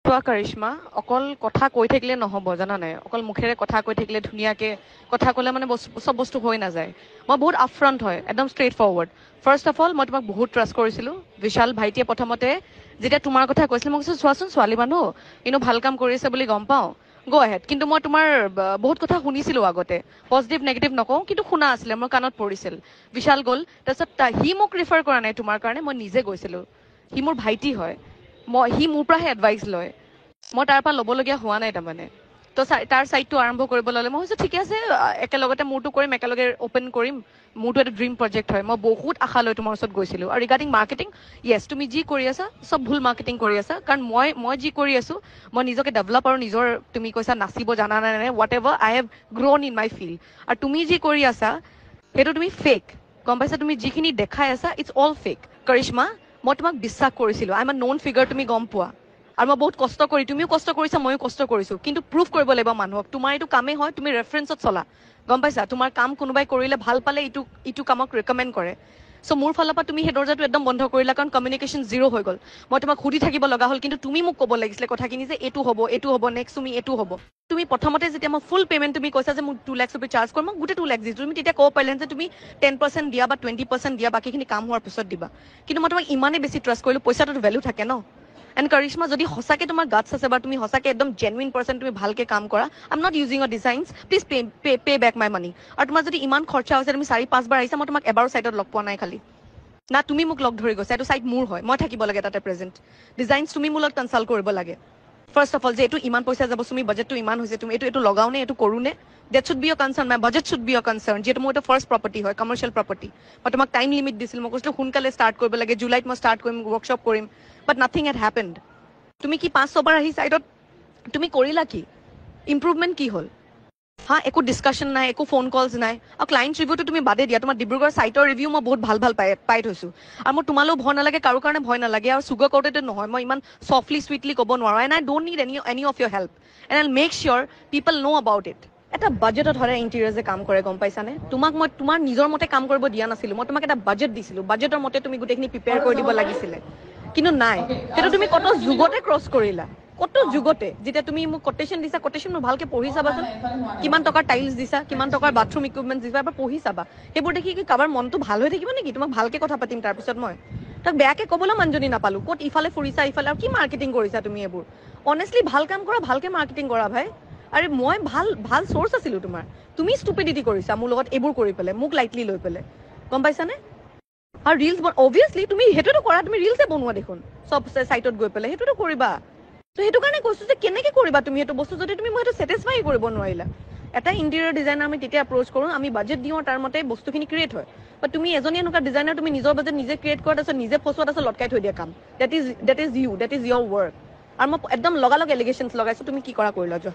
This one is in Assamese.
চোৱা কৰিশ্মা অকল কথা কৈ থাকিলে নহ'ব জানা নাই অকল মুখেৰে কথা কৈ থাকিলে ধুনীয়াকে কথা ক'লে মানে চব বস্তু হৈ নাযায় মই বহুত আপফ্ৰণ্ট হয় একদম straightforward first of all মই তোমাক বহুত ট্ৰাষ্ট কৰিছিলোঁ বিশাল ভাইটিয়ে প্ৰথমতে যেতিয়া তোমাৰ কথা কৈছিলে মই কৈছোঁ চোৱাচোন ছোৱালী মানুহ এনেও ভাল কাম কৰি আছে বুলি গম পাওঁ গ' এহেড কিন্তু মই তোমাৰ বহুত কথা শুনিছিলোঁ আগতে পজিটিভ নেগেটিভ নকওঁ কিন্তু শুনা আছিলে মোৰ কাণত পৰিছিল বিশাল গ'ল তাৰপিছত সি মোক ৰিফাৰ কৰা নাই তোমাৰ কাৰণে মই নিজে গৈছিলোঁ সি মোৰ ভাইটি হয় সি মোৰ পৰাহে এডভাইচ লয় মই তাৰ পৰা ল'বলগীয়া হোৱা নাই তাৰমানে তো তাৰ ছাইডটো আৰম্ভ কৰিব ল'লে মই ভাবিছোঁ ঠিকে আছে একেলগতে মোৰটো কৰিম একেলগে অ'পেন কৰিম মোৰটো এটা ড্ৰিম প্ৰজেক্ট হয় মই বহুত আশা লৈ তোমাৰ ওচৰত গৈছিলোঁ আৰু ৰিগাৰ্ডিং মাৰ্কেটিং য়েছ তুমি যি কৰি আছা চব ভুল মাৰ্কেটিং কৰি আছা কাৰণ মই যি কৰি আছোঁ মই নিজকে ডেভেলপ আৰু নিজৰ তুমি কৈছা নাচিব জানা নাই whatever I have grown in my field আৰু তুমি যি কৰি আছা সেইটো তুমি ফেক গম পাইছা তুমি যিখিনি দেখাই আছা ইটছ অল ফেক কৰিশ্মা মই তোমাক বিশ্বাস কৰিছিলোঁ I am a known figure তুমি গম পোৱা আৰু মই বহুত কষ্ট কৰি তুমিও কষ্ট কৰিছা ময়ো কষ্ট কৰিছোঁ কিন্তু প্ৰুভ কৰিব লাগিব মানুহক তোমাৰ এইটো কামেই হয় তুমি ৰেফাৰেঞ্চত চলা গম পাইছা তোমাৰ কাম কোনোবাই কৰিলে ভাল পালে ইটো কামক ৰেকমেণ্ড কৰে চ' মোৰ ফালৰ পৰা তুমি সেই দৰ্জাটো একদম বন্ধ কৰিলা কাৰণ কমিউনিকেশ্যন জিৰ' হৈ গ'ল মই তোমাক সুধি থাকিব লগা হ'ল কিন্তু তুমি মোক ক'ব লাগিছিলে কথাখিনি যে এইটো হ'ব নেক্সট তুমি এইটো হ'ব তুমি প্ৰথমতে যেতিয়া মই ফুল পেমেণ্ট তুমি কৈছা যে মোক 2 লাখ ৰুপি চাৰ্জ কৰিম মই গোটেই 2 লাখ দিছোঁ তুমি তেতিয়া ক'ব পাৰিলেন যে তুমি 10% দিয়া বা 20% দিয়া বাকীখিনি কাম হোৱাৰ পিছত দিবা কিন্তু মই তোমাক ইমানেই বেছি ট্ৰাষ্ট কৰিলোঁ পইচাটোতো ভেলু থাকে ন এণ্ড কৰিশ্মা যদি সঁচাকে তোমাৰ গাটছ আছে বা তুমি সঁচাকে একদম জেনুইন পাৰ্চন তুমি ভালকে কাম কৰা I am not using a designs please pay back my money আৰু তোমাৰ যদি ইমান খৰচা হৈছে তুমি 4-5 বাৰ আহিছা মই তোমাক এবাৰো ছাইডত লগ পোৱা নাই খালি না তুমি মোক লগ ধৰি গৈছা এইটো ছাইড মোৰ হয় মই থাকিব লাগে তাতে প্ৰেজেণ্ট ডিজাইনছ তুমি মোৰ লগত কনচাল্ট কৰিব লাগে ফাৰ্ষ্ট অফ অল যে এইটো ইমান পইচা যাব তুমি বাজেটটো ইমান হৈছে তুমি এইটো লগাও নে এইটো কৰোঁ নে that should be a concern my budget should be a concern যিহেতু মোৰ এইটো ফাৰ্ষ্ট প্ৰপাৰ্টি হয় কমাৰ্চিয়েল প্ৰপাৰ্টি মই তোমাক টাইম লিমিট দিছিলোঁ মই কৈছিলোঁ সোনকালে ষ্টাৰ্ট কৰিব লাগে জুলাইত মই ষ্টাৰ্ট কৰিম ৱৰ্কশ্বপ কৰিম বাট নাথিং হেড হেপেণ্ড তুমি কি 5-6 বাৰ আহি ছাইডত তুমি কৰিলা কি ইম্প্ৰুভমেণ্ট কি হ'ল হা একো ডিছকাশ্যন নাই একো ফোন কলছ নাই আৰু ক্লাইণ্ট ৰিভিউটো তুমি বাদে দিয়া তোমাৰ ডিব্ৰুগড় ছাইটৰ ৰিভিউ মই বহুত ভাল পাই থৈছোঁ আৰু মোৰ তোমালৈও ভয় নালাগে কাৰো কাৰণে ভয় নালাগে আৰু চুগাৰ কটেড নহয় মই ইমান চফ্টলি চুইটলি ক'ব নোৱাৰোঁ and I don't need any of your help and I make sure people know' about it এটা বাজেটত হ'লে ইণ্টেৰিয়াৰ্ছে কাম কৰে গম পাইছানে তোমাক মই তোমাৰ নিজৰ মতে কাম কৰিব দিয়া নাছিলোঁ মই তোমাক এটা বাজেট দিছিলোঁ বাজেটৰ মতে তুমি গোটেইখিনি প্ৰিপেয়াৰ কৰি দিব লাগিছিলে কিন্তু নাই সেইটো তুমি কত যুগতে ক্ৰছ কৰিলা কত যুগতে যেতিয়া তুমি মোক কোটেশ্যন দিছা কোটেশ্যন মোক ভালকে পঢ়ি চাবাচোন কিমান টকাৰ টাইলছ দিছা কিমান টকাৰ বাথৰুম ইকুইপমেণ্ট দিছা এবাৰ পঢ়ি চাবা সেইবোৰ দেখি কি কাৰোবাৰ মনটো ভাল হৈ থাকিব নেকি তোমাক ভালকে কথা পাতিম তাৰপিছত মই তাক বেয়াকে ক'বলৈ মানুহজনী নাপালোঁ ক'ত ইফালে ফুৰিছা ইফালে আৰু কি মাৰ্কেটিং কৰিছা তুমি এইবোৰ অনেষ্টলি ভাল কাম কৰা ভালকে মাৰ্কেটিং কৰা ভাই আৰে মই ভাল চ'ৰ্চ আছিলোঁ তোমাৰ তুমি ষ্টুপিডিটি কৰিছা মোৰ লগত এইবোৰ কৰি পেলাই মোক লাইটলি লৈ পেলাই গম পাইছানে আৰু ৰিলছ অবভিয়াছলি তুমি সেইটোতো কৰা তুমি ৰিলছে বনোৱা দেখোন চব ছাইটত গৈ পেলাই সেইটোতো কৰিবা তো সেইটো কাৰণে কৈছোঁ যে কেনেকৈ কৰিবা তুমি সেইটো বস্তু যদি তুমি মই সেইটো ছেটিছফাই কৰিব নোৱাৰিলা এটা ইণ্টেৰিয়ৰ ডিজাইনাৰ আমি তেতিয়া এপ্ৰ'চ কৰোঁ আমি বাজেট দিওঁ তাৰ মতে বস্তুখিনি ক্ৰিয়েট হয় বাট তুমি এজনী এনেকুৱা ডিজাইনাৰ তুমি নিজৰ বাজেট নিজে ক্ৰিয়েট কৰা তাৰপিছত নিজে ফচোৱা তাৰপিছত লটকাই থৈ দিয়া কাম ডেট ইজ ইয়ৰ ৱৰ্ক আৰু মই একদম লগালগ এলিগেশ্যনছ লগাইছোঁ তুমি কি কৰা কৰি লোৱা